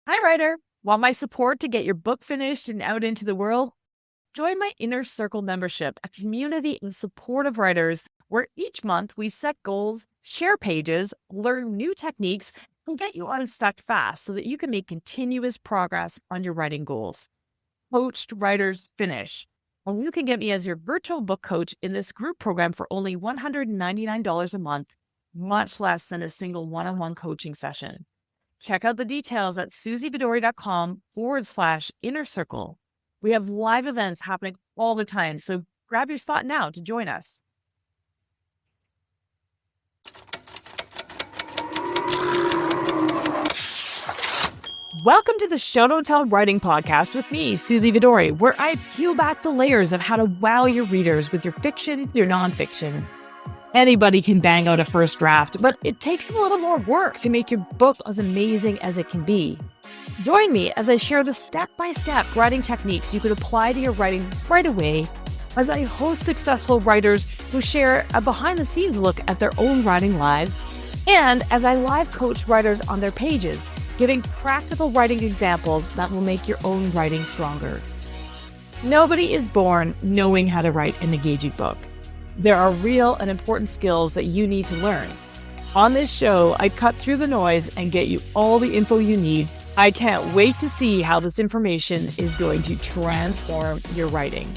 Hi, writer. Want my support to get your book finished and out into the world? Join my Inner Circle membership, a community of supportive writers where each month we set goals, share pages, learn new techniques, and get you unstuck fast so that you can make continuous progress on your writing goals. Coached Writers Finish. And you can get me as your virtual book coach in this group program for only $199 a month, much less than a single one-on-one coaching session. Check out the details at suzyvidori.com/inner circle. We have live events happening all the time, so grab your spot now to join us. Welcome to the Show Don't Tell Writing Podcast with me, Suzy Vidori, where I peel back the layers of how to wow your readers with your fiction, your nonfiction. Anybody can bang out a first draft, but it takes a little more work to make your book as amazing as it can be. Join me as I share the step-by-step writing techniques you could apply to your writing right away, as I host successful writers who share a behind-the-scenes look at their own writing lives, and as I live coach writers on their pages, giving practical writing examples that will make your own writing stronger. Nobody is born knowing how to write an engaging book. There are real and important skills that you need to learn. On this show, I cut through the noise and get you all the info you need. I can't wait to see how this information is going to transform your writing.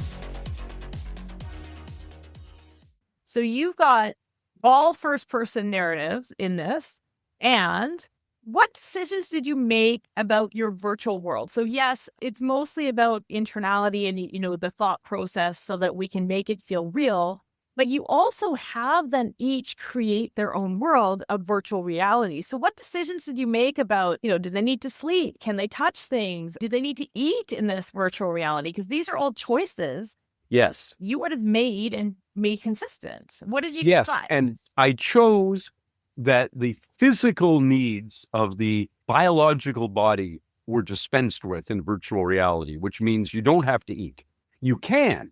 So you've got all first-person narratives in this, and what decisions did you make about your virtual world? So yes, it's mostly about internality and, the thought process so that we can make it feel real. But you also have them each create their own world of virtual reality. So what decisions did you make about, do they need to sleep? Can they touch things? Do they need to eat in this virtual reality? Because these are all choices. Yes. You would have made and made consistent. What did you decide? And I chose that the physical needs of the biological body were dispensed with in virtual reality, which means you don't have to eat. You can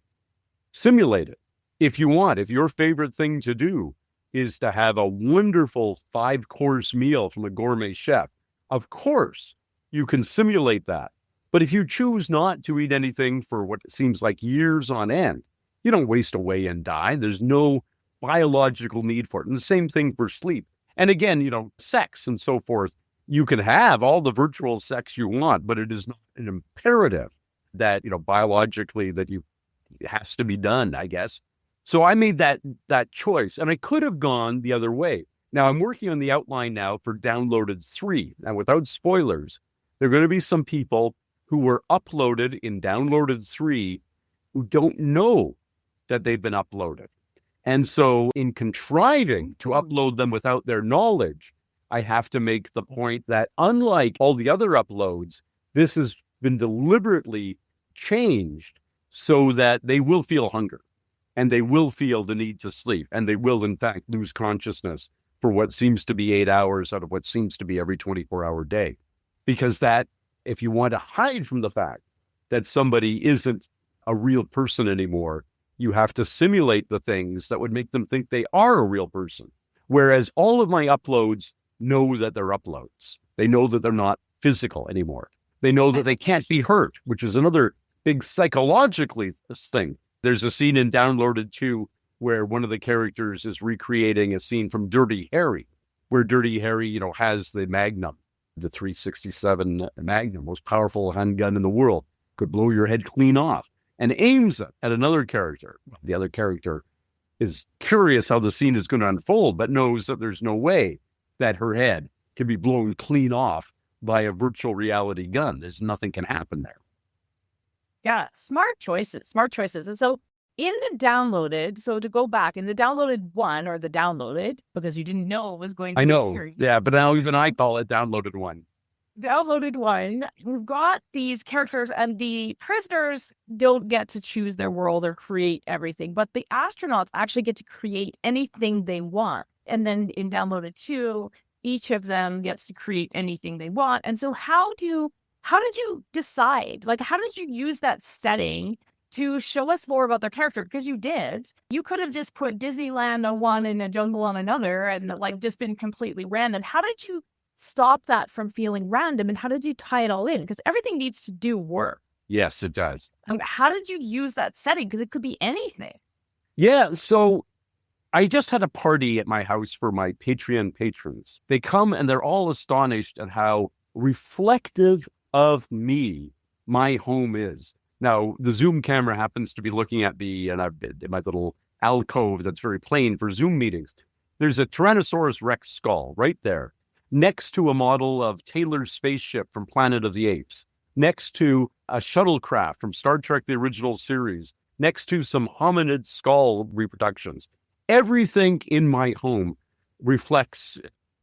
simulate it if you want. If your favorite thing to do is to have a wonderful 5-course meal from a gourmet chef, of course you can simulate that. But if you choose not to eat anything for what seems like years on end, you don't waste away and die. There's no biological need for it. And the same thing for sleep. And again, sex and so forth, you can have all the virtual sex you want, but it is not an imperative that, biologically that it has to be done, I guess. So I made that choice, and I could have gone the other way. Now I'm working on the outline now for Downloaded 3. Now without spoilers, there are going to be some people who were uploaded in Downloaded 3 who don't know that they've been uploaded. And so in contriving to upload them without their knowledge, I have to make the point that unlike all the other uploads, this has been deliberately changed so that they will feel hunger and they will feel the need to sleep and they will, in fact, lose consciousness for what seems to be 8 hours out of what seems to be every 24-hour day. Because that, if you want to hide from the fact that somebody isn't a real person anymore, you have to simulate the things that would make them think they are a real person. Whereas all of my uploads know that they're uploads. They know that they're not physical anymore. They know that they can't be hurt, which is another big psychologically thing. There's a scene in Downloaded 2 where one of the characters is recreating a scene from Dirty Harry, where Dirty Harry, has the Magnum, the .367 Magnum, most powerful handgun in the world, could blow your head clean off, and aims it at another character. The other character is curious how the scene is going to unfold, but knows that there's no way that her head can be blown clean off by a virtual reality gun. Nothing can happen there. Yeah, smart choices. And so in the Downloaded, so to go back, in the Downloaded 1 or the Downloaded, because you didn't know it was going to be a series. Yeah, but now even I call it Downloaded 1. Downloaded 1, you've got these characters and the prisoners don't get to choose their world or create everything, but the astronauts actually get to create anything they want. And then in Downloaded 2, each of them gets to create anything they want. And so how did you decide? How did you use that setting to show us more about their character? Because you did. You could have just put Disneyland on one and a jungle on another and just been completely random. How did you stop that from feeling random? And how did you tie it all in? Because everything needs to do work. Yes, it does. How did you use that setting? Because it could be anything. Yeah. So I just had a party at my house for my Patreon patrons. They come and they're all astonished at how reflective of me my home is. Now, the Zoom camera happens to be looking at me and I've been in my little alcove that's very plain for Zoom meetings. There's a Tyrannosaurus Rex skull right there, next to a model of Taylor's spaceship from Planet of the Apes, next to a shuttlecraft from Star Trek, the original series, next to some hominid skull reproductions. Everything in my home reflects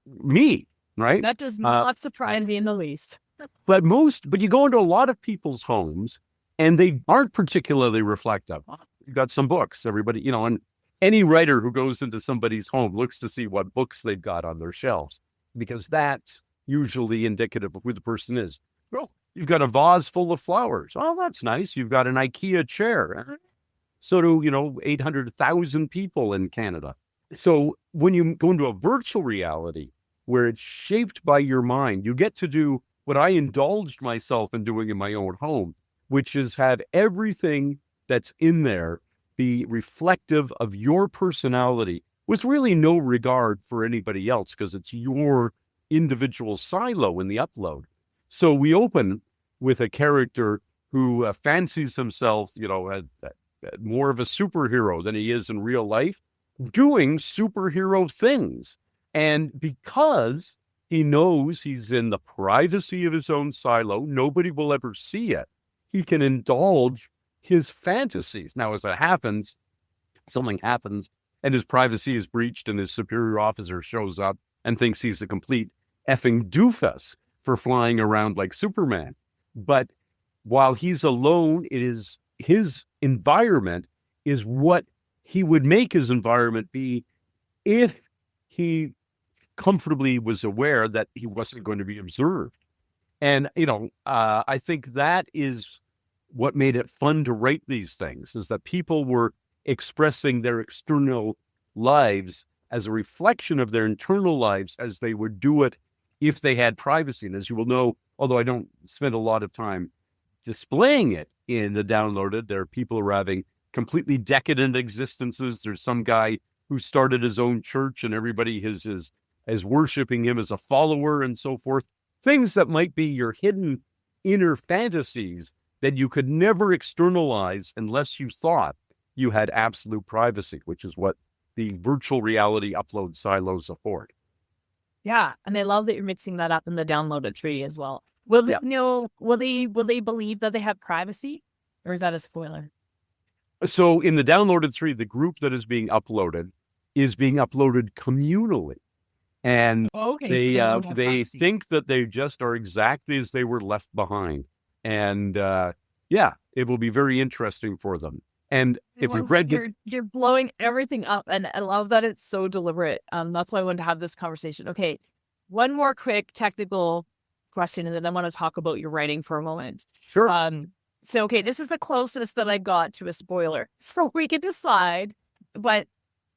me, right? That does not surprise me in the least. But you go into a lot of people's homes and they aren't particularly reflective. You've got some books, everybody, and any writer who goes into somebody's home looks to see what books they've got on their shelves, because that's usually indicative of who the person is. Well, you've got a vase full of flowers. Oh, that's nice. You've got an IKEA chair. So do, 800,000 people in Canada. So when you go into a virtual reality where it's shaped by your mind, you get to do what I indulged myself in doing in my own home, which is have everything that's in there be reflective of your personality with really no regard for anybody else, because it's your individual silo in the upload. So we open with a character who fancies himself, more of a superhero than he is in real life, doing superhero things. And because he knows he's in the privacy of his own silo, nobody will ever see it, he can indulge his fantasies. Now, as it happens, something happens and his privacy is breached and his superior officer shows up and thinks he's a complete effing doofus for flying around like Superman. But while he's alone, it is his environment is what he would make his environment be if he comfortably was aware that he wasn't going to be observed. And, I think that is what made it fun to write these things, is that people were expressing their external lives as a reflection of their internal lives as they would do it if they had privacy. And as you will know, although I don't spend a lot of time displaying it in the downloaded, there are people who are having completely decadent existences. There's some guy who started his own church and everybody is worshiping him as a follower and so forth. Things that might be your hidden inner fantasies that you could never externalize unless you thought you had absolute privacy, which is what the virtual reality upload silos afford. Yeah, and I love that you're mixing that up in the downloaded tree as well. Will they believe that they have privacy, or is that a spoiler? So in the downloaded tree, the group that is being uploaded communally. And they think that they just are exactly as they were left behind. And it will be very interesting for them. And if we've read, you're blowing everything up, and I love that it's so deliberate. That's why I wanted to have this conversation. Okay, one more quick technical question, and then I want to talk about your writing for a moment. Sure. So this is the closest that I got to a spoiler, so we can decide. But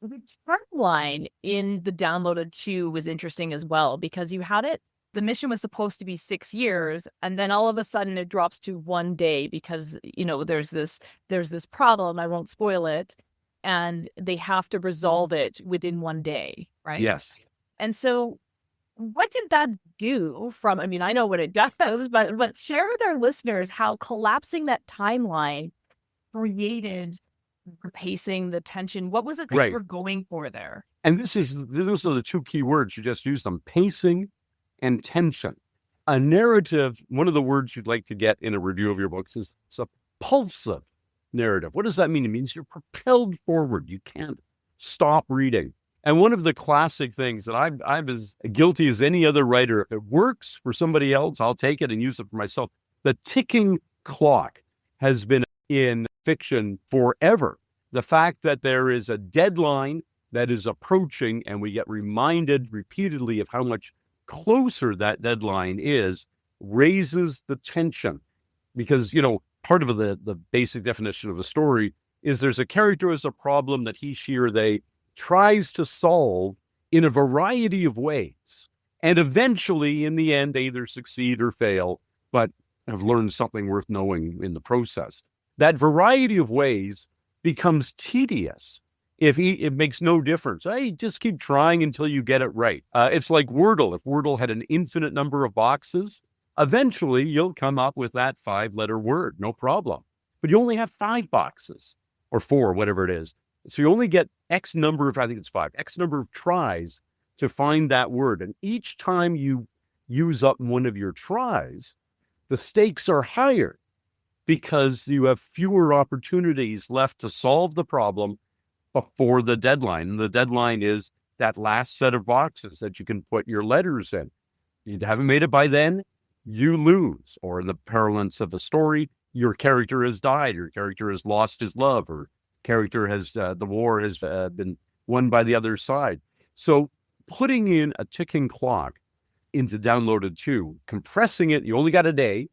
the timeline in the downloaded 2 was interesting as well, because you had it. The mission was supposed to be 6 years, and then all of a sudden it drops to 1 day because, there's this problem. I won't spoil it. And they have to resolve it within 1 day, right? Yes. And so what did that do I know what it does, but share with our listeners how collapsing that timeline created the pacing, the tension. What was it that you were going for there? And those are the 2 key words you just used them: pacing and tension. A narrative, one of the words you'd like to get in a review of your books is it's a pulsive narrative. What does that mean? It means you're propelled forward. You can't stop reading. And one of the classic things that I'm as guilty as any other writer, if it works for somebody else, I'll take it and use it for myself. The ticking clock has been in fiction forever. The fact that there is a deadline that is approaching and we get reminded repeatedly of how much closer that deadline is raises the tension, because part of the basic definition of the story is there's a character who has a problem that he, she, or they tries to solve in a variety of ways. And eventually, in the end, they either succeed or fail, but have learned something worth knowing in the process. That variety of ways becomes tedious if it makes no difference. Hey, just keep trying until you get it right. It's like Wordle. If Wordle had an infinite number of boxes, eventually you'll come up with that 5-letter word, no problem. But you only have 5 boxes or 4, whatever it is. So you only get X number of, I think it's 5, X number of tries to find that word. And each time you use up one of your tries, the stakes are higher because you have fewer opportunities left to solve the problem before the deadline. And the deadline is that last set of boxes that you can put your letters in. You haven't made it by then, you lose. Or in the parlance of a story, your character has died, your character has lost his love, or character has, the war has been won by the other side. So putting in a ticking clock into Downloaded 2, compressing it, you only got a day,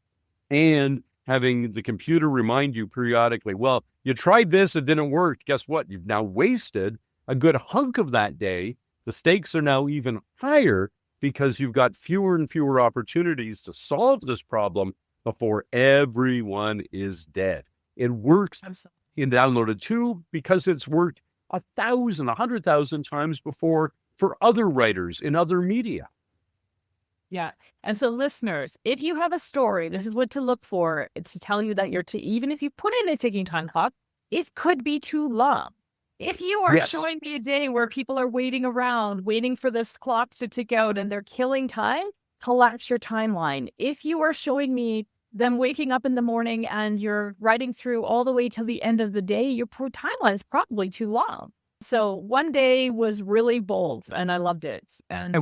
and having the computer remind you periodically, well, you tried this, it didn't work. Guess what? You've now wasted a good hunk of that day. The stakes are now even higher because you've got fewer and fewer opportunities to solve this problem before everyone is dead. It works in Downloaded 2 because it's worked 1,000, 100,000 times before for other writers in other media. Yeah. And so listeners, if you have a story, this is what to look for. It's to tell you that even if you put in a ticking time clock, it could be too long. If you are showing me a day where people are waiting around, waiting for this clock to tick out and they're killing time, collapse your timeline. If you are showing me them waking up in the morning and you're writing through all the way till the end of the day, your timeline is probably too long. So one day was really bold and I loved it. And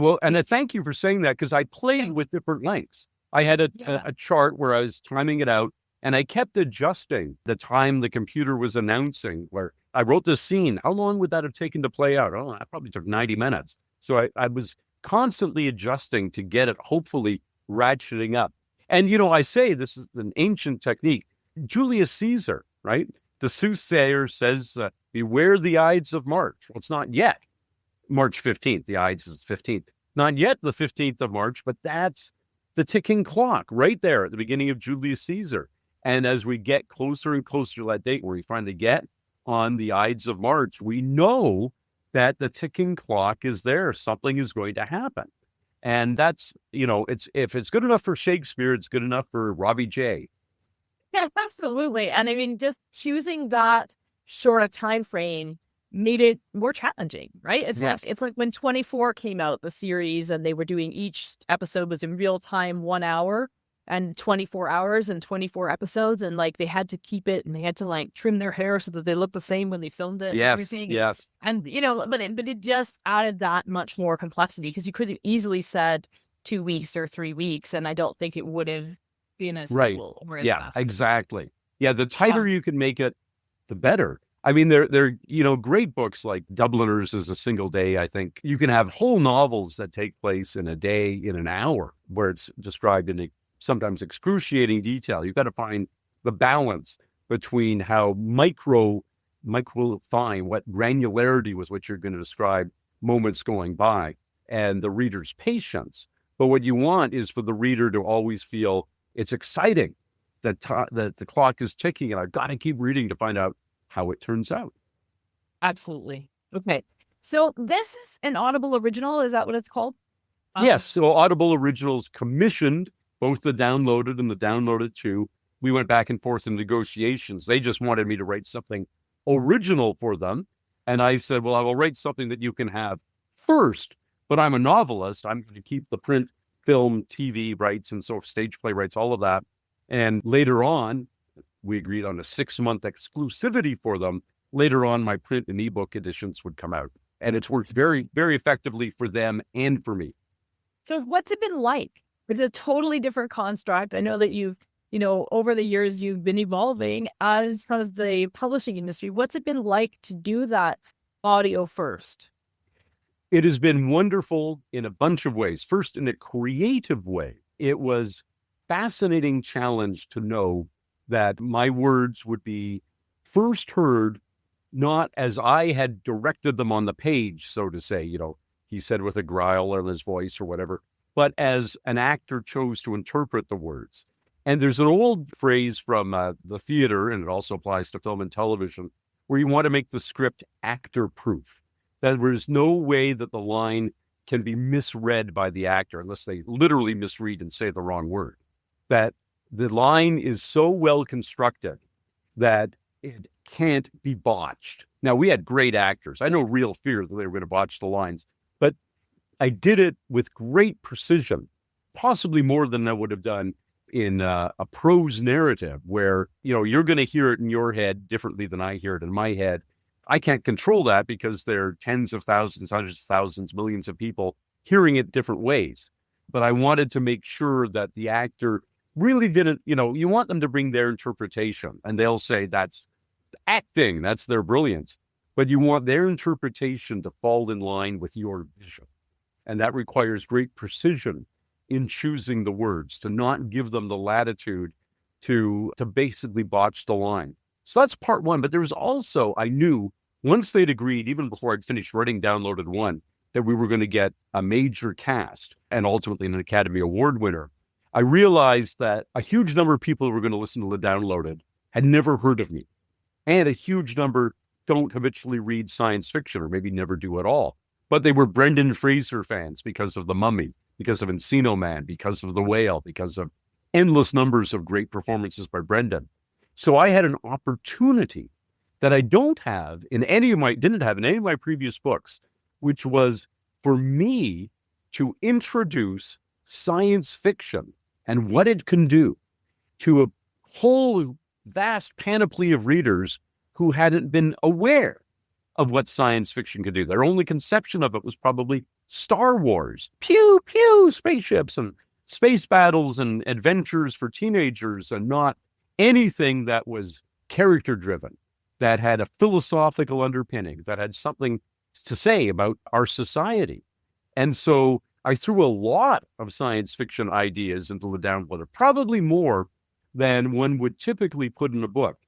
thank you for saying that, because I played with different lengths. I had a chart where I was timing it out, and I kept adjusting the time the computer was announcing, where I wrote this scene. How long would that have taken to play out? Oh, that probably took 90 minutes. So I was constantly adjusting to get it, hopefully ratcheting up. And, I say this is an ancient technique. Julius Caesar, right? The soothsayer says, beware the Ides of March. Well, it's not yet March 15th. The Ides is 15th. Not yet the 15th of March, but that's the ticking clock right there at the beginning of Julius Caesar. And as we get closer and closer to that date where we finally get on the Ides of March, we know that the ticking clock is there. Something is going to happen. And that's, if it's good enough for Shakespeare, it's good enough for Robbie J. yeah, absolutely. And I mean, just choosing that short a time frame made it more challenging, right? It's like when 24 came out, the series, and they were doing each episode was in real time 1 hour and 24 hours and 24 episodes. And like they had to keep it and they had to like trim their hair so that they looked the same when they filmed it. Yes. And everything. Yes. And, but it just added that much more complexity because you could have easily said 2 weeks or 3 weeks. And I don't think it would have been as cool or as fast. Exactly. Yeah. The tighter you can make it, the better. I mean, they're great books like Dubliners is a Single Day. I think you can have whole novels that take place in a day, in an hour, where it's described in sometimes excruciating detail. You've got to find the balance between how micro fine, what granularity was what you're going to describe moments going by, and the reader's patience. But what you want is for the reader to always feel it's exciting that the clock is ticking, and I've got to keep reading to find out how it turns out. Absolutely. Okay. So this is an Audible original. Is that what it's called? Yes. So Audible Originals commissioned both the Downloaded and the Downloaded 2. We went back and forth in negotiations. They just wanted me to write something original for them. And I said, well, I will write something that you can have first, but I'm a novelist. I'm going to keep the print, film, TV rights, and so stage play rights, all of that. And later on, we agreed on a 6-month exclusivity for them. Later on, my print and ebook editions would come out. And it's worked very, very effectively for them and for me. So what's it been like? It's a totally different construct. I know that you've, over the years, you've been evolving as far as the publishing industry. What's it been like to do that audio first? It has been wonderful in a bunch of ways. First, in a creative way, it was fascinating challenge to know that my words would be first heard not as I had directed them on the page, so to say, he said with a growl in his voice or whatever, but as an actor chose to interpret the words. And there's an old phrase from the theater, and it also applies to film and television, where you want to make the script actor-proof. That there's no way that the line can be misread by the actor unless they literally misread and say the wrong word. That the line is so well constructed that it can't be botched. Now, we had great actors. I had no real fear that they were going to botch the lines, but I did it with great precision, possibly more than I would have done in a prose narrative where, you're going to hear it in your head differently than I hear it in my head. I can't control that because there are tens of thousands, hundreds of thousands, millions of people hearing it different ways. But I wanted to make sure that the actor really didn't, you want them to bring their interpretation, and they'll say that's acting, that's their brilliance. But you want their interpretation to fall in line with your vision. And that requires great precision in choosing the words, to not give them the latitude to basically botch the line. So that's part one. But there was also, I knew once they'd agreed, even before I'd finished writing Downloaded One, that we were going to get a major cast and ultimately an Academy Award winner. I realized that a huge number of people who were going to listen to the Downloaded had never heard of me. And a huge number don't habitually read science fiction, or maybe never do at all. But they were Brendan Fraser fans because of The Mummy, because of Encino Man, because of The Whale, because of endless numbers of great performances by Brendan. So I had an opportunity that I didn't have in any of my previous books, which was for me to introduce science fiction and what it can do to a whole vast panoply of readers who hadn't been aware of what science fiction could do. Their only conception of it was probably Star Wars, pew, pew, spaceships and space battles and adventures for teenagers, and not anything that was character driven, that had a philosophical underpinning, that had something to say about our society. And so I threw a lot of science fiction ideas into the Downloader, probably more than one would typically put in a book.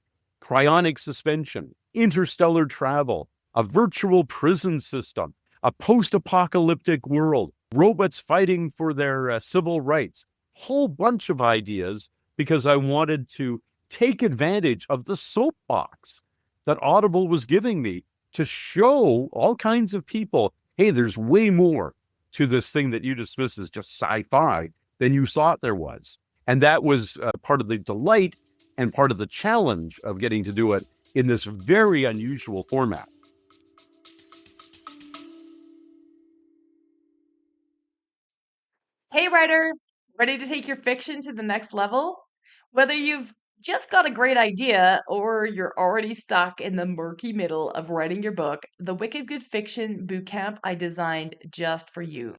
Cryonic suspension, interstellar travel, a virtual prison system, a post-apocalyptic world, robots fighting for their civil rights, whole bunch of ideas, because I wanted to take advantage of the soapbox that Audible was giving me to show all kinds of people, hey, there's way more to this thing that you dismiss as just sci-fi than you thought there was. And that was part of the delight and part of the challenge of getting to do it in this very unusual format. Hey, writer, ready to take your fiction to the next level? Whether you've just got a great idea or you're already stuck in the murky middle of writing your book, the Wicked Good Fiction Bootcamp I designed just for you.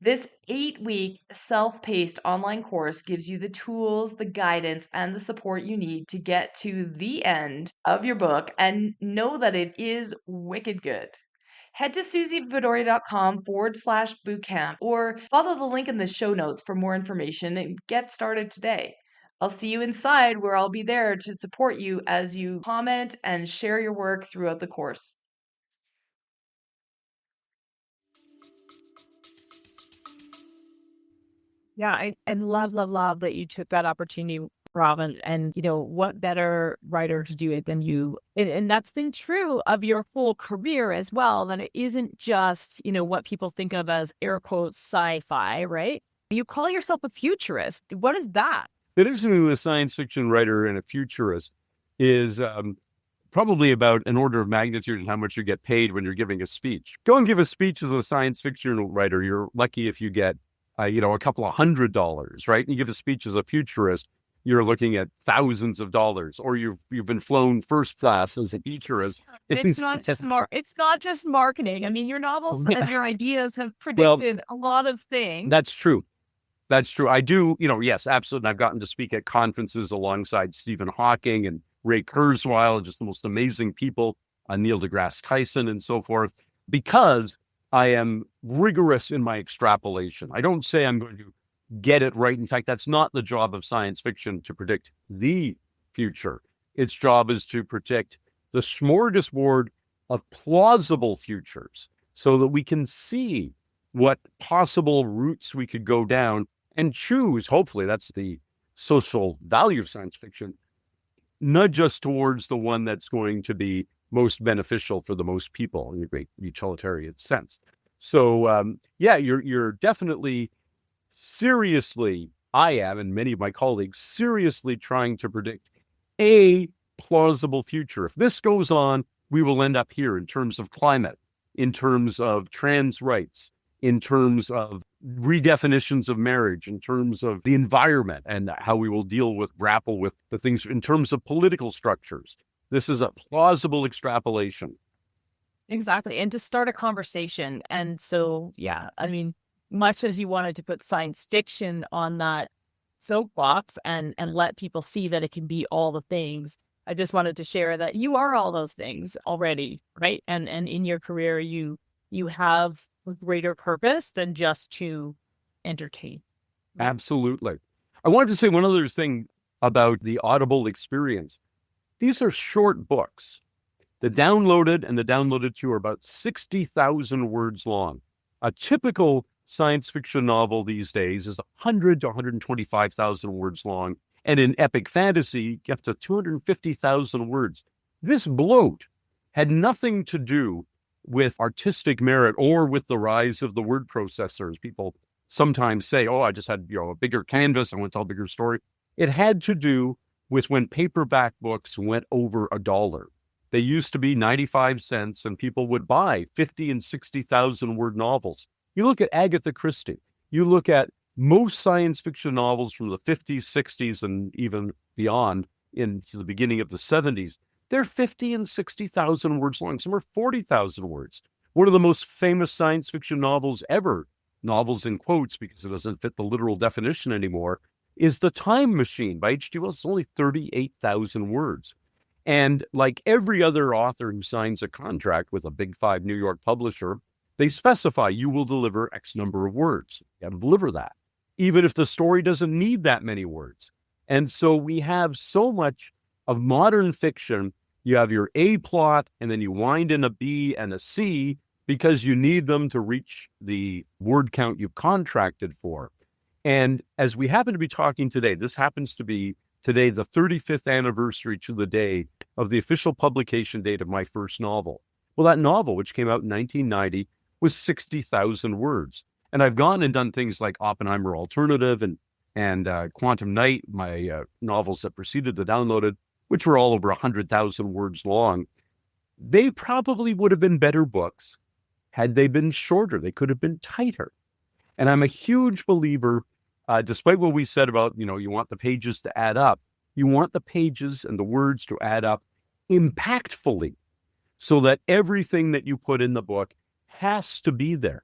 This 8-week self-paced online course gives you the tools, the guidance, and the support you need to get to the end of your book and know that it is wicked good. Head to suzyvidori.com/bootcamp or follow the link in the show notes for more information and get started today. I'll see you inside, where I'll be there to support you as you comment and share your work throughout the course. Yeah, I love, love, love that you took that opportunity, Robin. And, what better writer to do it than you? And that's been true of your whole career as well, that it isn't just, what people think of as air quotes sci-fi, right? You call yourself a futurist. What is that? The difference between a science fiction writer and a futurist is probably about an order of magnitude in how much you get paid when you're giving a speech. Go and give a speech as a science fiction writer. You're lucky if you get a couple of $100, right? And you give a speech as a futurist, you're looking at thousands of dollars, or you've been flown first class as a futurist. It's not just marketing. I mean, your novels and your ideas have predicted a lot of things. That's true. I do, yes, absolutely. I've gotten to speak at conferences alongside Stephen Hawking and Ray Kurzweil, just the most amazing people, Neil deGrasse Tyson and so forth, because I am rigorous in my extrapolation. I don't say I'm going to get it right. In fact, that's not the job of science fiction, to predict the future. Its job is to predict the smorgasbord of plausible futures so that we can see what possible routes we could go down and choose, hopefully that's the social value of science fiction, nudge us towards the one that's going to be most beneficial for the most people in a great utilitarian sense. So, you're definitely seriously, I am, and many of my colleagues, seriously trying to predict a plausible future. If this goes on, we will end up here in terms of climate, in terms of trans rights, in terms of redefinitions of marriage, in terms of the environment and how we will grapple with the things in terms of political structures. This is a plausible extrapolation. Exactly. And to start a conversation. And so, yeah, I mean, much as you wanted to put science fiction on that soapbox and let people see that it can be all the things, I just wanted to share that you are all those things already, right? And in your career, you have a greater purpose than just to entertain. Absolutely. I wanted to say one other thing about the Audible experience. These are short books. The downloaded and the downloaded to are about 60,000 words long. A typical science fiction novel these days is 100 to 125,000 words long. And in epic fantasy, up to 250,000 words. This bloat had nothing to do with artistic merit or with the rise of the word processors. People sometimes say, oh, I just had a bigger canvas, I want to tell a bigger story. It had to do with when paperback books went over $1. They used to be 95 cents and people would buy 50 and 60,000 word novels. You look at Agatha Christie, you look at most science fiction novels from the 50s, 60s, and even beyond into the beginning of the 70s, they're 50 and 60,000 words long. Some are 40,000 words. One of the most famous science fiction novels ever, novels in quotes because it doesn't fit the literal definition anymore, is The Time Machine by H.G. Wells. It's only 38,000 words. And like every other author who signs a contract with a Big Five New York publisher, they specify you will deliver X number of words. You have to deliver that, even if the story doesn't need that many words. And so we have so much of modern fiction. You have your A plot, and then you wind in a B and a C because you need them to reach the word count you've contracted for. And as we happen to be talking today, this happens to be today the 35th anniversary to the day of the official publication date of my first novel. Well, that novel, which came out in 1990, was 60,000 words. And I've gone and done things like Oppenheimer Alternative and Quantum Night, my novels that preceded the downloaded, which were all over 100,000 words long. They probably would have been better books had they been shorter. They could have been tighter. And I'm a huge believer, despite what we said about, you want the pages to add up, you want the pages and the words to add up impactfully so that everything that you put in the book has to be there.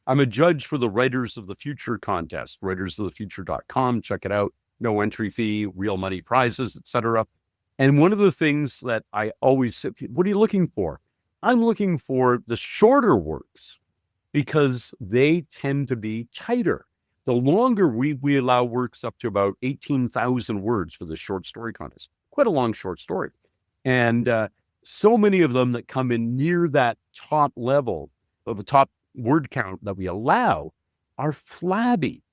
I'm a judge for the Writers of the Future contest, writersofthefuture.com. Check it out. No entry fee, real money prizes, etc. And one of the things that I always say, what are you looking for? I'm looking for the shorter works because they tend to be tighter. The longer we allow works up to about 18,000 words for the short story contest, quite a long short story. And so many of them that come in near that top level of the top word count that we allow are flabby.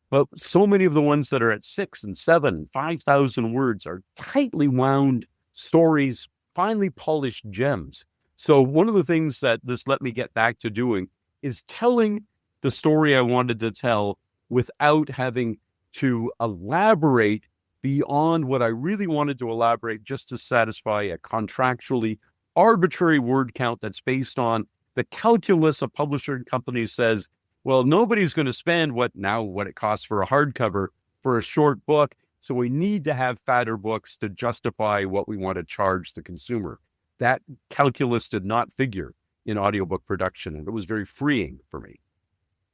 But so many of the ones that are at 6 and 7, 5,000 words are tightly wound stories, finely polished gems. So one of the things that this let me get back to doing is telling the story I wanted to tell without having to elaborate beyond what I really wanted to elaborate just to satisfy a contractually arbitrary word count that's based on the calculus a publisher company says, well, nobody's going to spend what it costs for a hardcover for a short book. So we need to have fatter books to justify what we want to charge the consumer. That calculus did not figure in audiobook production, and it was very freeing for me.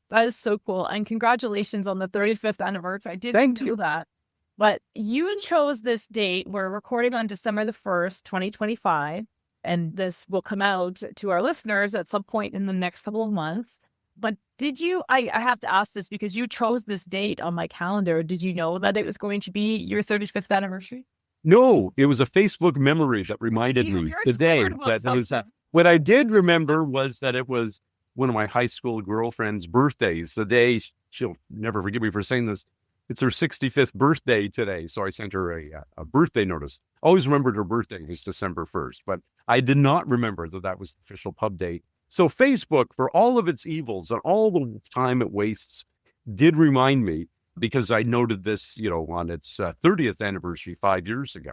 That is so cool. And congratulations on the 35th anniversary. I didn't do that. But you chose this date. We're recording on December the 1st, 2025. And this will come out to our listeners at some point in the next couple of months. But did you, I have to ask this because you chose this date on my calendar. Did you know that it was going to be your 35th anniversary? No, it was a Facebook memory that reminded me today. What I did remember was that it was one of my high school girlfriend's birthdays. The day, she'll never forgive me for saying this, it's her 65th birthday today. So I sent her a birthday notice. Always remembered her birthday was December 1st, but I did not remember that that was the official pub date. So Facebook, for all of its evils and all the time it wastes, did remind me, because I noted this, on its 30th anniversary 5 years ago,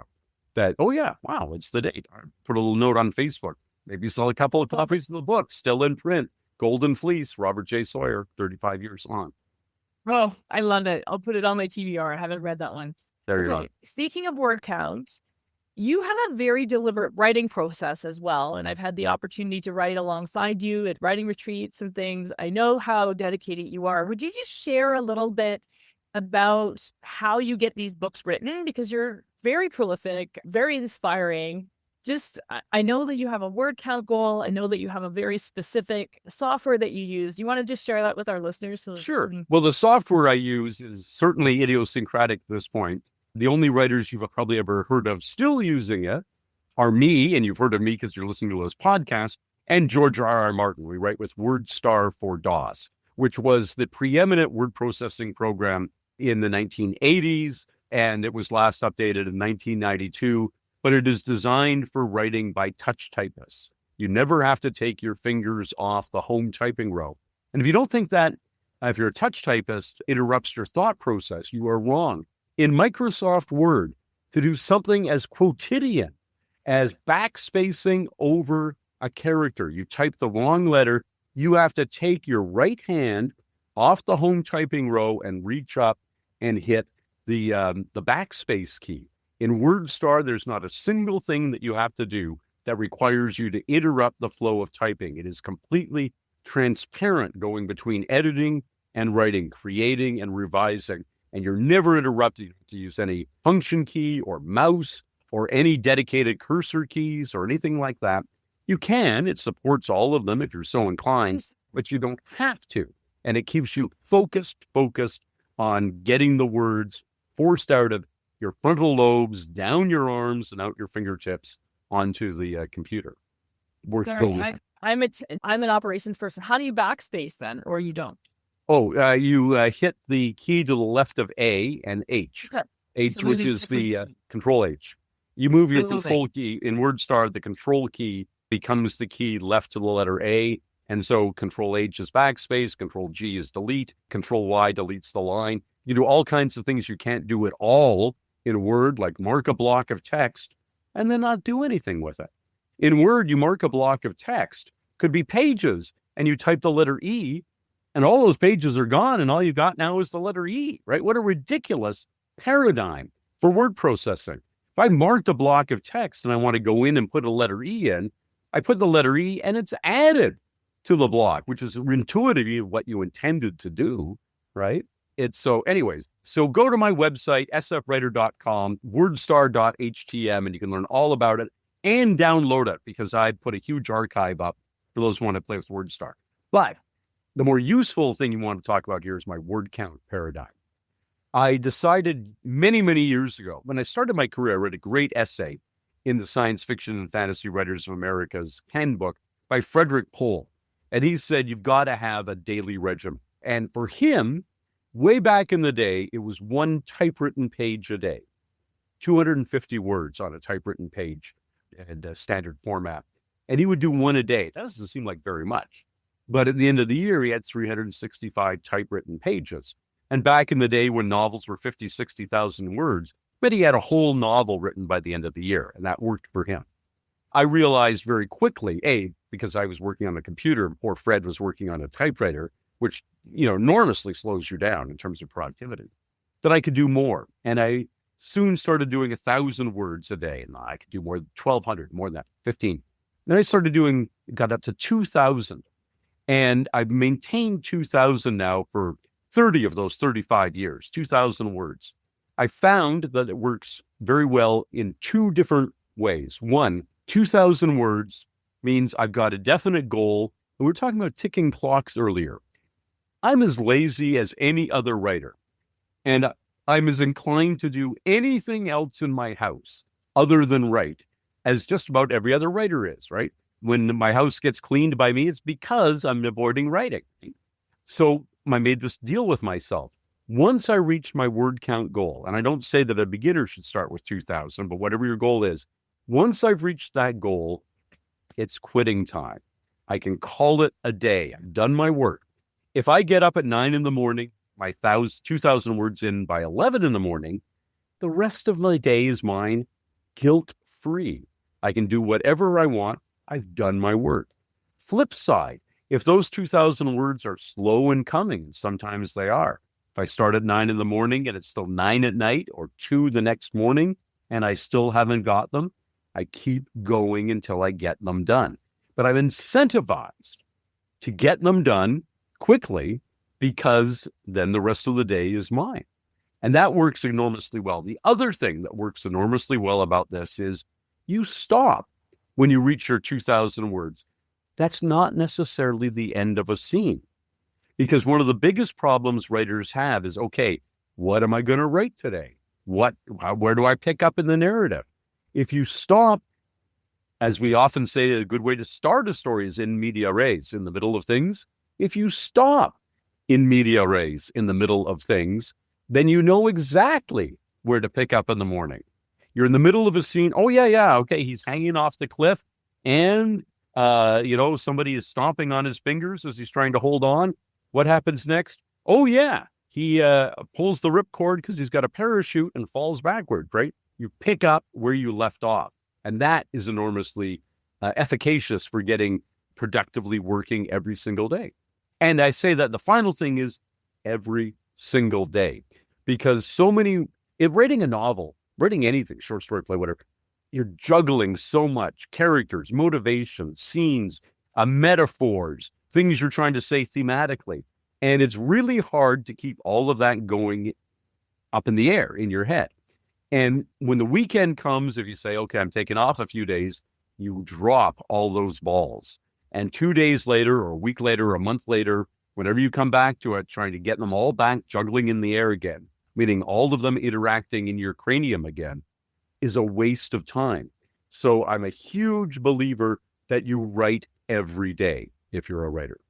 that, oh yeah, wow, it's the date. I put a little note on Facebook. Maybe sell a couple of copies of the book, still in print. Golden Fleece, Robert J. Sawyer, 35 years on. Oh, I love it. I'll put it on my TBR. I haven't read that one. There you are. Speaking of word count, you have a very deliberate writing process as well. And I've had the opportunity to write alongside you at writing retreats and things. I know how dedicated you are. Would you just share a little bit about how you get these books written? Because you're very prolific, very inspiring. I know that you have a word count goal. I know that you have a very specific software that you use. You want to just share that with our listeners? Sure. Well, the software I use is certainly idiosyncratic at this point. The only writers you've probably ever heard of still using it are me, and you've heard of me because you're listening to this podcast, and George R.R. Martin. We write with WordStar for DOS, which was the preeminent word processing program in the 1980s, and it was last updated in 1992. But it is designed for writing by touch typists. You never have to take your fingers off the home typing row. And if you don't think that, if you're a touch typist, interrupts your thought process, you are wrong. In Microsoft Word, to do something as quotidian as backspacing over a character, you type the wrong letter, you have to take your right hand off the home typing row and reach up and hit the backspace key. In WordStar, there's not a single thing that you have to do that requires you to interrupt the flow of typing. It is completely transparent going between editing and writing, creating and revising, and you're never interrupted to use any function key or mouse or any dedicated cursor keys or anything like that. You can, it supports all of them if you're so inclined, but you don't have to. And it keeps you focused on getting the words forced out of your frontal lobes, down your arms and out your fingertips onto the computer. I'm an operations person. How do you backspace then, or you don't? Oh, you hit the key to the left of A and H. Okay. H, so which is the Control H. You move your control key. In WordStar, the control key becomes the key left to the letter A. And so Control H is backspace, Control G is delete, Control Y deletes the line. You do all kinds of things you can't do at all in Word, like mark a block of text and then not do anything with it. In Word, you mark a block of text, could be pages, and you type the letter E, and all those pages are gone, and all you got now is the letter E, right? What a ridiculous paradigm for word processing. If I marked a block of text and I want to go in and put a letter E in, I put the letter E and it's added to the block, which is intuitively what you intended to do, right? So go to my website, sfwriter.com, wordstar.htm, and you can learn all about it and download it because I put a huge archive up for those who want to play with WordStar. But the more useful thing you want to talk about here is my word count paradigm. I decided many, many years ago, when I started my career, I read a great essay in the Science Fiction and Fantasy Writers of America's handbook by Frederick Pohl. And he said, you've got to have a daily regimen. And for him, way back in the day, it was one typewritten page a day, 250 words on a typewritten page and a standard format. And he would do one a day. That doesn't seem like very much. But at the end of the year, he had 365 typewritten pages. And back in the day when novels were 50, 60,000 words, but he had a whole novel written by the end of the year, and that worked for him. I realized very quickly, because I was working on a computer, and poor Fred was working on a typewriter, which, enormously slows you down in terms of productivity, that I could do more. And I soon started doing 1,000 words a day, and I could do more than 1,200, more than that, 15. Then I started got up to 2,000. And I've maintained 2,000 now for 30 of those 35 years, 2,000 words. I found that it works very well in two different ways. One, 2,000 words means I've got a definite goal. And we were talking about ticking clocks earlier. I'm as lazy as any other writer. And I'm as inclined to do anything else in my house other than write as just about every other writer is, right? when my house gets cleaned by me, it's because I'm avoiding writing. So I made this deal with myself. Once I reach my word count goal, and I don't say that a beginner should start with 2,000, but whatever your goal is, once I've reached that goal, it's quitting time. I can call it a day. I've done my work. If I get up at 9 in the morning, my 2,000 words in by 11 in the morning, the rest of my day is mine, guilt-free. I can do whatever I want. I've done my work. Flip side, if those 2,000 words are slow in coming, and sometimes they are, if I start at 9 in the morning and it's still 9 at night or 2 the next morning and I still haven't got them, I keep going until I get them done. But I'm incentivized to get them done quickly because then the rest of the day is mine. And that works enormously well. The other thing that works enormously well about this is you stop when you reach your 2,000 words. That's not necessarily the end of a scene. Because one of the biggest problems writers have is, okay, what am I going to write today? Where do I pick up in the narrative? If you stop, as we often say, a good way to start a story is in media res, in the middle of things. If you stop in media res, in the middle of things, then you know exactly where to pick up in the morning. You're in the middle of a scene. Oh, yeah. Okay, he's hanging off the cliff and, somebody is stomping on his fingers as he's trying to hold on. What happens next? Oh, yeah. He pulls the ripcord because he's got a parachute and falls backward, right? You pick up where you left off. And that is enormously efficacious for getting productively working every single day. And I say that the final thing is every single day. Because writing a novel, writing anything, short story, play, whatever, you're juggling so much characters, motivations, scenes, metaphors, things you're trying to say thematically. And it's really hard to keep all of that going up in the air in your head. And when the weekend comes, if you say, okay, I'm taking off a few days, you drop all those balls. And 2 days later, or a week later, or a month later, whenever you come back to it, trying to get them all back juggling in the air again, meaning all of them interacting in your cranium again, is a waste of time. So I'm a huge believer that you write every day if you're a writer.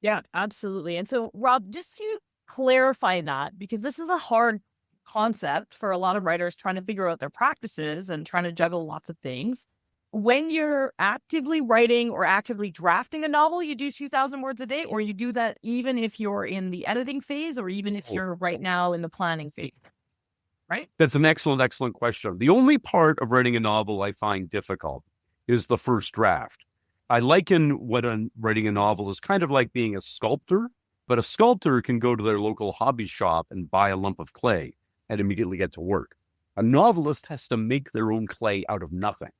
Yeah, absolutely. And so, Rob, just to clarify that, because this is a hard concept for a lot of writers trying to figure out their practices and trying to juggle lots of things. When you're actively writing or actively drafting a novel, you do 2,000 words a day, or you do that even if you're in the editing phase, or even if you're right now in the planning phase, right? That's an excellent question. The only part of writing a novel I find difficult is the first draft. I liken writing a novel is kind of like being a sculptor, but a sculptor can go to their local hobby shop and buy a lump of clay and immediately get to work. A novelist has to make their own clay out of nothing.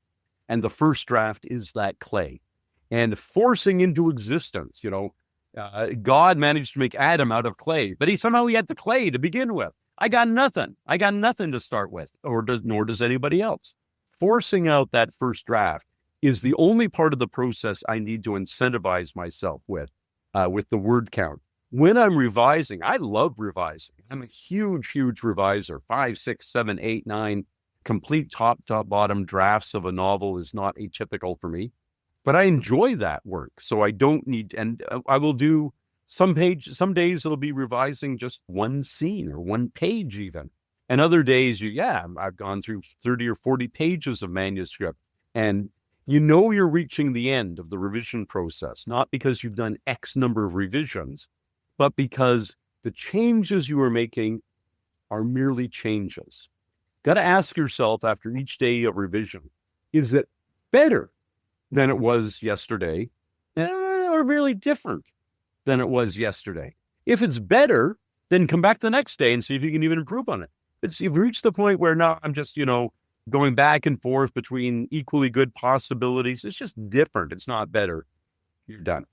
And the first draft is that clay. And forcing into existence, God managed to make Adam out of clay, but somehow he had the clay to begin with. I got nothing to start with, nor does anybody else. Forcing out that first draft is the only part of the process I need to incentivize myself with the word count. When I'm revising, I love revising. I'm a huge reviser. 5, 6, 7, 8, 9 complete top, bottom drafts of a novel is not atypical for me, but I enjoy that work. So I don't need, and I will do some days it'll be revising just one scene or one page even. And other days, I've gone through 30 or 40 pages of manuscript, and you're reaching the end of the revision process, not because you've done X number of revisions, but because the changes you are making are merely changes. Got to ask yourself after each day of revision, is it better than it was yesterday or really different than it was yesterday? If it's better, then come back the next day and see if you can even improve on it. But you've reached the point where now I'm just, going back and forth between equally good possibilities. It's just different. It's not better. You're done.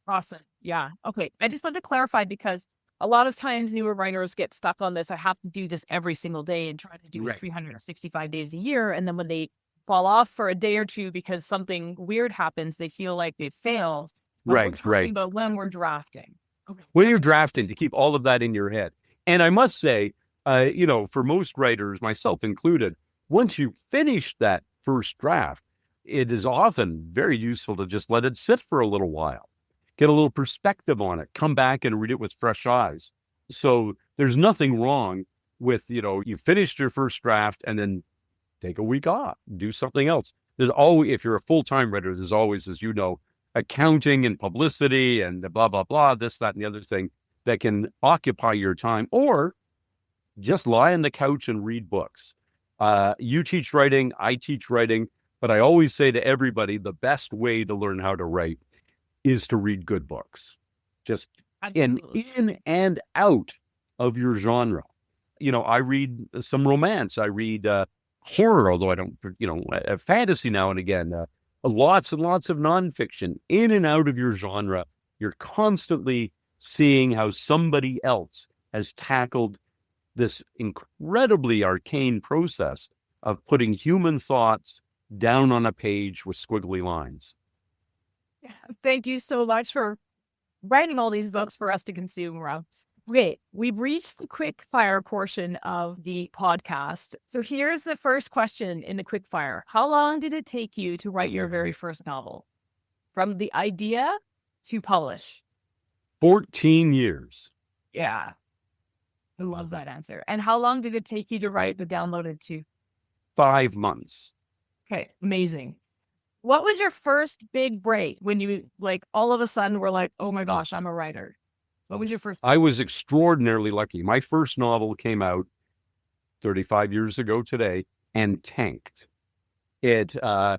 Awesome. Yeah. Okay. I just want to clarify because a lot of times newer writers get stuck on this. I have to do this every single day and try to do it 365 days a year. And then when they fall off for a day or two because something weird happens, they feel like they failed. But we're talking about when we're drafting. Okay. When you're drafting, to keep all of that in your head. And I must say, for most writers, myself included, once you finish that first draft, it is often very useful to just let it sit for a little while, get a little perspective on it, come back and read it with fresh eyes. So there's nothing wrong with, you finished your first draft and then take a week off, do something else. There's always, if you're a full-time writer, there's always, as you know, accounting and publicity and the blah, blah, blah, this, that, and the other thing that can occupy your time, or just lie on the couch and read books. You teach writing, I teach writing, but I always say to everybody, the best way to learn how to write is to read good books. Just in and out of your genre. I read some romance. I read horror, although I don't, fantasy now and again. Lots and lots of nonfiction. In and out of your genre, you're constantly seeing how somebody else has tackled this incredibly arcane process of putting human thoughts down on a page with squiggly lines. Thank you so much for writing all these books for us to consume, Rob. Great. We've reached the quick fire portion of the podcast. So here's the first question in the quick fire. How long did it take you to write your very first novel? From the idea to publish? 14 years. Yeah. I love that answer. And how long did it take you to write the downloaded to? 5 months. Okay. Amazing. What was your first big break when you all of a sudden were like, oh my gosh, I'm a writer? What was your first? I was extraordinarily lucky. My first novel came out 35 years ago today and tanked. The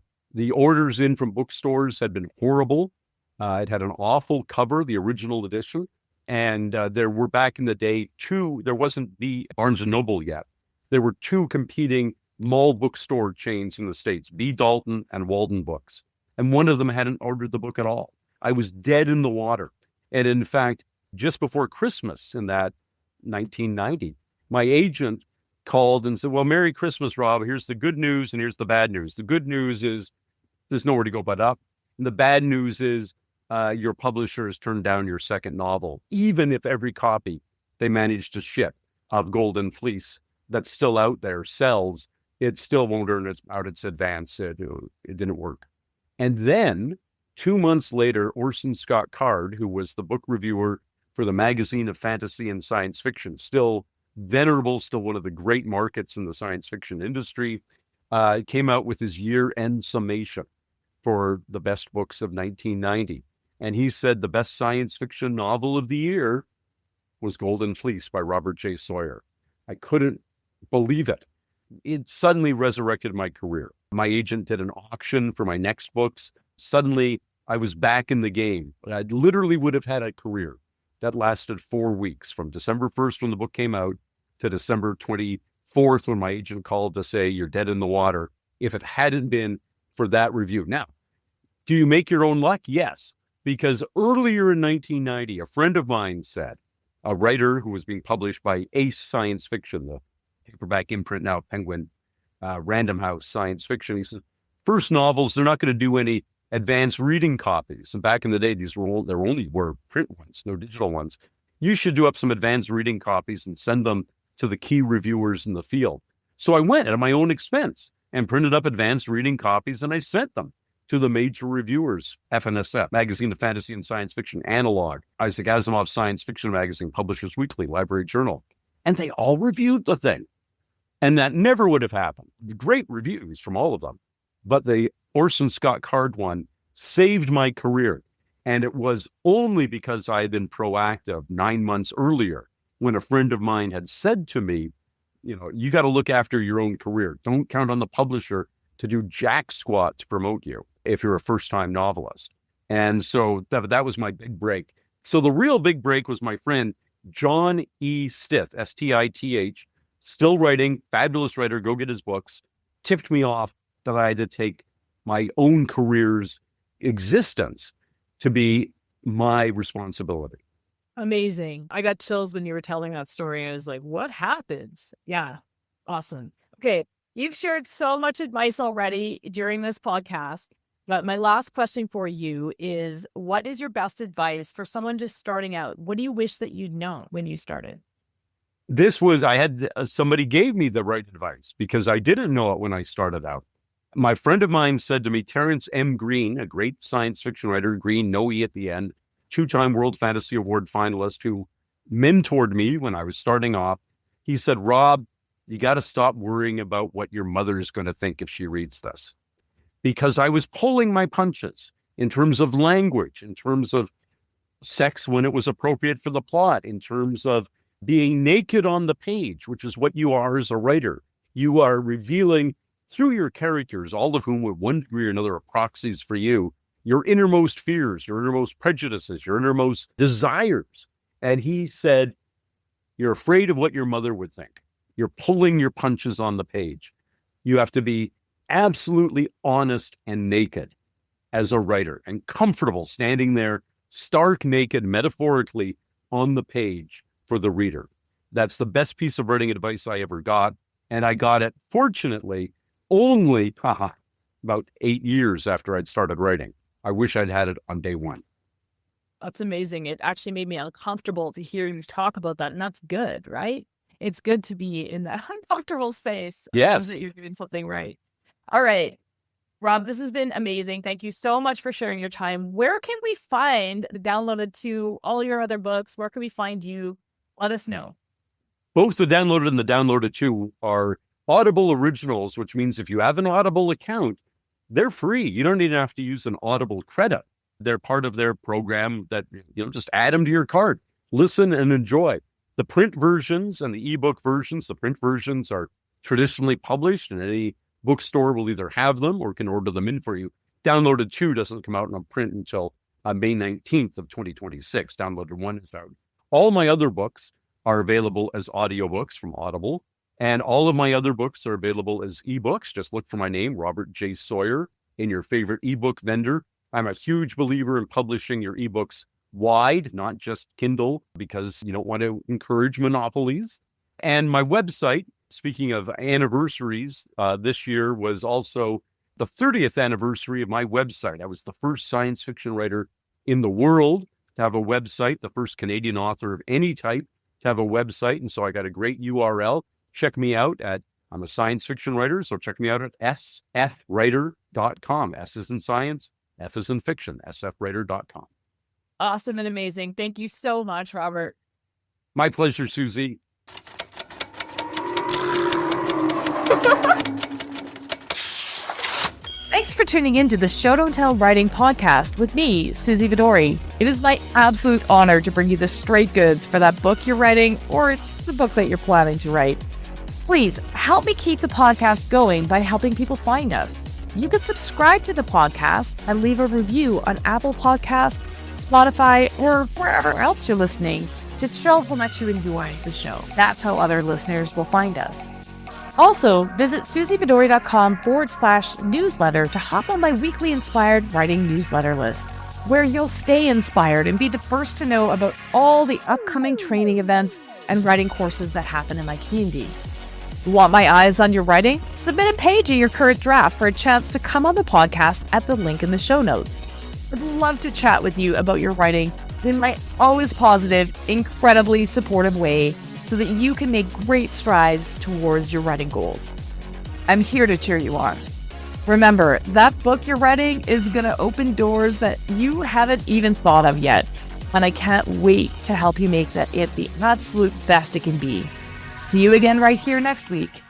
orders in from bookstores had been horrible. It had an awful cover, the original edition. And there were, back in the day, there wasn't the Barnes & Noble yet. There were 2 competing mall bookstore chains in the States, B. Dalton and Walden Books. And one of them hadn't ordered the book at all. I was dead in the water. And in fact, just before Christmas in that 1990, my agent called and said, well, Merry Christmas, Rob. Here's the good news and here's the bad news. The good news is there's nowhere to go but up. And the bad news is your publisher has turned down your second novel, even if every copy they managed to ship of Golden Fleece that's still out there sells, it still won't earn its advance. It didn't work. And then 2 months later, Orson Scott Card, who was the book reviewer for the Magazine of Fantasy and Science Fiction, still venerable, still one of the great markets in the science fiction industry, came out with his year-end summation for the best books of 1990. And he said the best science fiction novel of the year was Golden Fleece by Robert J. Sawyer. I couldn't believe it. It suddenly resurrected my career. My agent did an auction for my next books. Suddenly, I was back in the game. I literally would have had a career that lasted 4 weeks, from December 1st when the book came out to December 24th when my agent called to say, you're dead in the water, if it hadn't been for that review. Now, do you make your own luck? Yes, because earlier in 1990, a friend of mine said, a writer who was being published by Ace Science Fiction, the paperback imprint now, Penguin, Random House Science Fiction. He says, first novels, they're not going to do any advanced reading copies. And back in the day, there only were print ones, no digital ones. You should do up some advanced reading copies and send them to the key reviewers in the field. So I went at my own expense and printed up advanced reading copies, and I sent them to the major reviewers, FNSF, Magazine of Fantasy and Science Fiction, Analog, Isaac Asimov Science Fiction Magazine, Publishers Weekly, Library Journal. And they all reviewed the thing. And that never would have happened. Great reviews from all of them. But the Orson Scott Card one saved my career. And it was only because I had been proactive 9 months earlier when a friend of mine had said to me, you got to look after your own career. Don't count on the publisher to do jack squat to promote you if you're a first-time novelist. And so that was my big break. So the real big break was my friend, John E. Stith, S-T-I-T-H, still writing, fabulous writer, go get his books, tipped me off that I had to take my own career's existence to be my responsibility. Amazing. I got chills when you were telling that story. I was like, what happened? Yeah. Awesome. Okay. You've shared so much advice already during this podcast, but my last question for you is, what is your best advice for someone just starting out? What do you wish that you'd known when you started? Somebody gave me the right advice because I didn't know it when I started out. My friend of mine said to me, Terrence M. Green, a great science fiction writer, Green, no E at the end, 2-time World Fantasy Award finalist who mentored me when I was starting off. He said, Rob, you got to stop worrying about what your mother is going to think if she reads this. Because I was pulling my punches in terms of language, in terms of sex when it was appropriate for the plot, in terms of being naked on the page, which is what you are as a writer. You are revealing through your characters, all of whom with one degree or another are proxies for you, your innermost fears, your innermost prejudices, your innermost desires. And he said, you're afraid of what your mother would think. You're pulling your punches on the page. You have to be absolutely honest and naked as a writer and comfortable standing there stark naked, metaphorically, on the page for the reader. That's the best piece of writing advice I ever got. And I got it, fortunately, only about 8 years after I'd started writing. I wish I'd had it on day one. That's amazing. It actually made me uncomfortable to hear you talk about that. And that's good, right? It's good to be in that uncomfortable space. Yes. That you're doing something right. All right. Rob, this has been amazing. Thank you so much for sharing your time. Where can we find the downloaded to all your other books? Where can we find you? Let us know. Both the downloaded and the downloaded to are Audible originals, which means if you have an Audible account, they're free. You don't even have to use an Audible credit. They're part of their program that, just add them to your cart. Listen and enjoy. The print versions and the ebook versions, the print versions are traditionally published, and any bookstore will either have them or can order them in for you. Downloaded 2 doesn't come out on print until May 19th of 2026. Downloaded 1 is out. All my other books are available as audiobooks from Audible, and all of my other books are available as ebooks. Just look for my name, Robert J. Sawyer, in your favorite ebook vendor. I'm a huge believer in publishing your ebooks wide, not just Kindle, because you don't want to encourage monopolies. And my website, speaking of anniversaries, this year was also the 30th anniversary of my website. I was the first science fiction writer in the world to have a website, the first Canadian author of any type to have a website. And so I got a great URL. Check me out I'm a science fiction writer, so check me out at sfwriter.com. S is in science, F is in fiction, sfwriter.com. Awesome and amazing. Thank you so much, Robert. My pleasure, Suzy. Thanks for tuning in to the Show Don't Tell Writing Podcast with me, Suzy Vidori. It is my absolute honor to bring you the straight goods for that book you're writing or the book that you're planning to write. Please help me keep the podcast going by helping people find us. You can subscribe to the podcast and leave a review on Apple Podcasts, Spotify, or wherever else you're listening to show how much you enjoy the show. That's how other listeners will find us. Also, visit suzyvidori.com/newsletter to hop on my weekly inspired writing newsletter list, where you'll stay inspired and be the first to know about all the upcoming training events and writing courses that happen in my community. Want my eyes on your writing? Submit a page of your current draft for a chance to come on the podcast at the link in the show notes. I'd love to chat with you about your writing in my always positive, incredibly supportive way so that you can make great strides towards your writing goals. I'm here to cheer you on. Remember, that book you're writing is going to open doors that you haven't even thought of yet, and I can't wait to help you make that it the absolute best it can be. See you again right here next week.